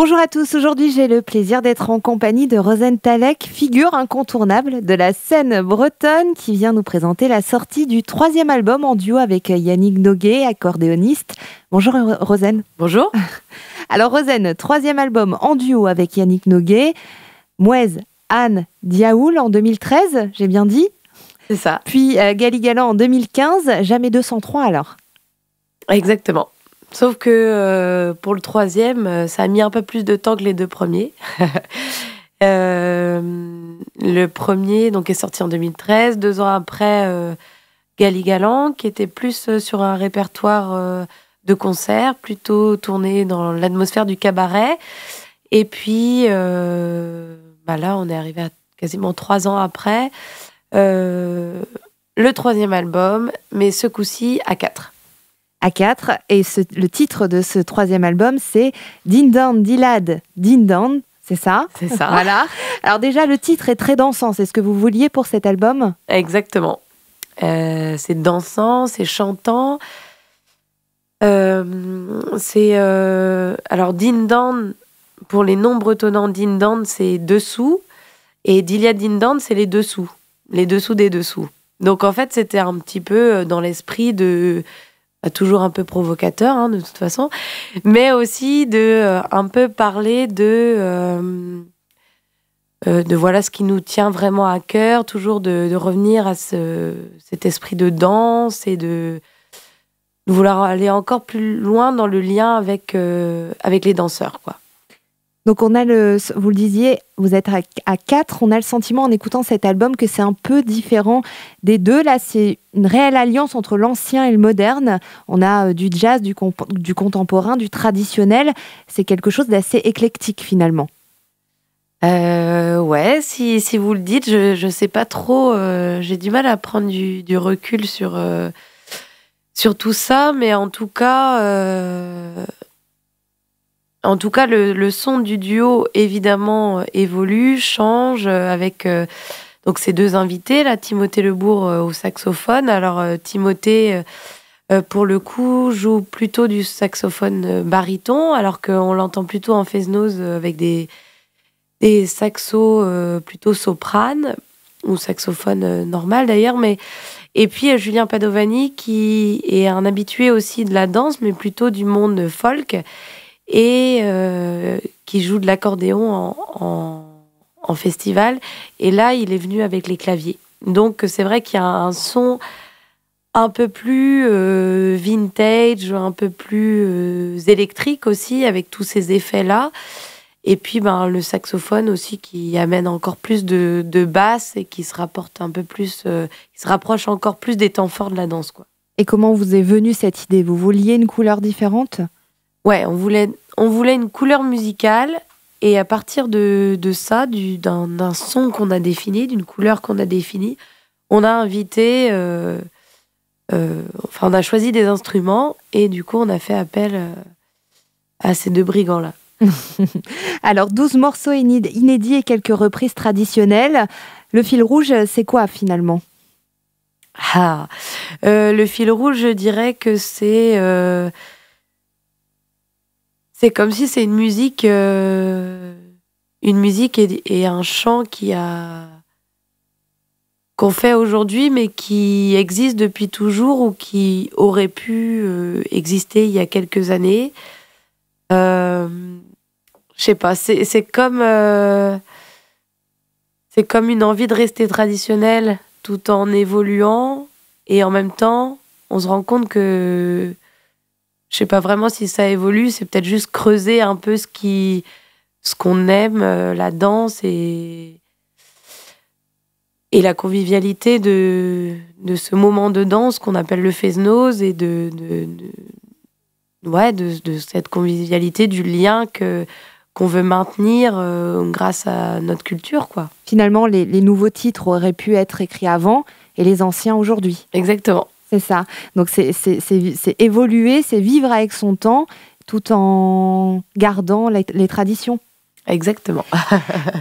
Bonjour à tous, aujourd'hui j'ai le plaisir d'être en compagnie de Rosen Talek, figure incontournable de la scène bretonne qui vient nous présenter la sortie du 3e album en duo avec Yannick Noguet, accordéoniste. Bonjour Rosen. Bonjour. Alors Rosen, 3e album en duo avec Yannick Noguet, Mouez, Anne, Diaoul en 2013, j'ai bien dit. C'est ça. Puis Galigalan en 2015, Jamais 203 alors. Exactement. Sauf que pour le 3e, ça a mis un peu plus de temps que les 2 premiers. Le premier donc, est sorti en 2013, 2 ans après Galigalan, qui était plus sur un répertoire de concerts, plutôt tourné dans l'atmosphère du cabaret. Et puis là, on est arrivé à quasiment 3 ans après. Le 3e album, mais ce coup-ci à 4. À 4, et le titre de ce 3e album, c'est Dindan Dilad Dindan, c'est ça? C'est ça. Voilà. Alors déjà, le titre est très dansant, c'est ce que vous vouliez pour cet album? Exactement. C'est dansant, c'est chantant. Alors Dindan, pour les noms bretonnants, Dindan, c'est dessous, et Dilad Dindan, c'est les dessous des dessous. Donc en fait, c'était un petit peu dans l'esprit de... toujours un peu provocateur, de toute façon, mais aussi de un peu parler de voilà ce qui nous tient vraiment à cœur, toujours de revenir à cet esprit de danse et de vouloir aller encore plus loin dans le lien avec les danseurs, quoi. Donc on a vous le disiez, vous êtes à 4, on a le sentiment en écoutant cet album que c'est un peu différent des deux. Là, c'est une réelle alliance entre l'ancien et le moderne. On a du jazz, du contemporain, du traditionnel. C'est quelque chose d'assez éclectique finalement. Ouais, si vous le dites, je sais pas trop. J'ai du mal à prendre du recul sur tout ça, mais en tout cas... le son du duo, évidemment, évolue, change avec donc ces 2 invités, là, Timothée Lebourg au saxophone. Alors, Timothée, pour le coup, joue plutôt du saxophone baryton, alors qu'on l'entend plutôt en fez-noz avec des saxos plutôt soprane, ou saxophone normal d'ailleurs. Et puis, Julien Padovani, qui est un habitué aussi de la danse, mais plutôt du monde folk, et qui joue de l'accordéon en festival. Et là, il est venu avec les claviers. Donc, c'est vrai qu'il y a un son un peu plus vintage, un peu plus électrique aussi, avec tous ces effets-là. Et puis, le saxophone aussi, qui amène encore plus de basse et qui se rapporte un peu plus, qui se rapproche encore plus des temps forts de la danse, quoi. Et comment vous est venue cette idée? Vous vouliez une couleur différente? Ouais, on voulait une couleur musicale, et à partir de ça, d'un son qu'on a défini, d'une couleur qu'on a définie, on a invité, on a choisi des instruments, et du coup on a fait appel à ces 2 brigands-là. Alors 12 morceaux inédits et quelques reprises traditionnelles. Le fil rouge, c'est quoi finalement? Le fil rouge, je dirais que c'est comme si c'est une musique et un chant qu'on fait aujourd'hui, mais qui existe depuis toujours, ou qui aurait pu exister il y a quelques années. Je sais pas, c'est comme une envie de rester traditionnel tout en évoluant, et en même temps, on se rend compte que je sais pas vraiment si ça évolue, c'est peut-être juste creuser un peu ce qu'on aime, la danse et la convivialité de ce moment de danse qu'on appelle le fez-noz, et de cette convivialité, du lien qu'on veut maintenir grâce à notre culture, quoi. Finalement, les nouveaux titres auraient pu être écrits avant et les anciens aujourd'hui. Exactement. C'est ça. Donc, c'est évoluer, c'est vivre avec son temps tout en gardant les traditions. Exactement.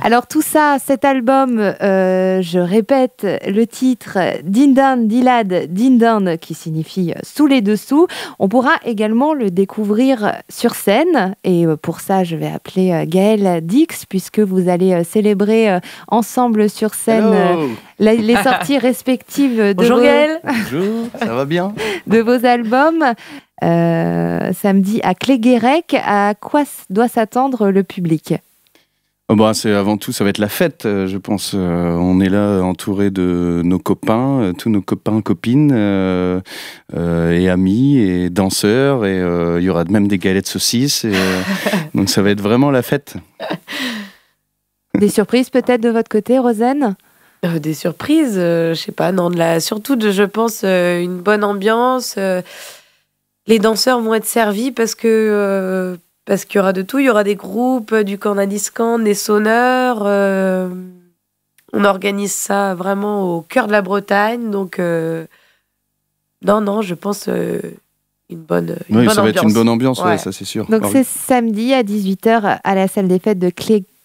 Alors tout ça, cet album, je répète le titre, Dindan Dilad Dindan, qui signifie sous les dessous. On pourra également le découvrir sur scène. Et pour ça, je vais appeler Gaël Dix, puisque vous allez célébrer ensemble sur scène les sorties respectives de Bonjour Gaël. Bonjour, ça va bien? De vos albums. Samedi à Cléguérec, à quoi doit s'attendre le public? C'est avant tout, ça va être la fête, je pense. On est là entouré de nos copains, tous nos copains, copines, et amis, et danseurs, et il y aura même des galettes saucisses. Donc ça va être vraiment la fête. Des surprises peut-être de votre côté, Rosen? Des surprises, je sais pas, non, surtout je pense, une bonne ambiance. Les danseurs vont être servis parce qu'il y aura de tout. Il y aura des groupes, du Cornadiscan, des sonneurs. On organise ça vraiment au cœur de la Bretagne. Donc, non, je pense une bonne ambiance. Ça va être une bonne ambiance, ouais. Ça c'est sûr. Donc c'est samedi à 18h à la salle des fêtes de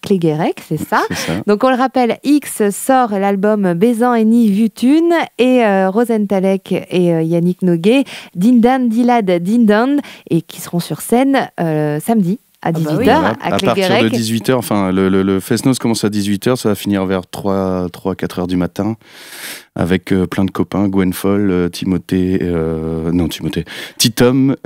Cléguérec, c'est ça. Donc on le rappelle, X sort l'album Bézan et Ni Vutune, et Rosentalek et Yannick Noguet, Dindan Dilad Dindan, et qui seront sur scène samedi à 18h à Cléguérec. À partir de 18h, enfin le Fest-Noz commence à 18h, ça va finir vers 3-4h du matin, avec plein de copains, Gwen Foll, Timothée, Titom,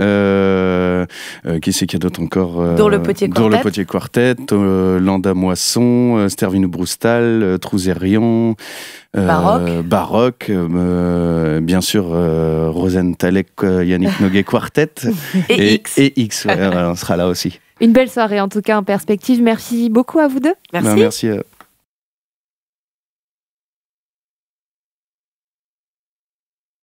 qui c'est qu'il y a d'autres encore, Dore Le Potier Quartet, Landa Moisson, Stervino Broustal, Trouzerian, Baroque, bien sûr Rosentalek, Yannick Noguet Quartet et X, on sera là aussi. Une belle soirée en tout cas en perspective. Merci beaucoup à vous deux. Merci. Merci.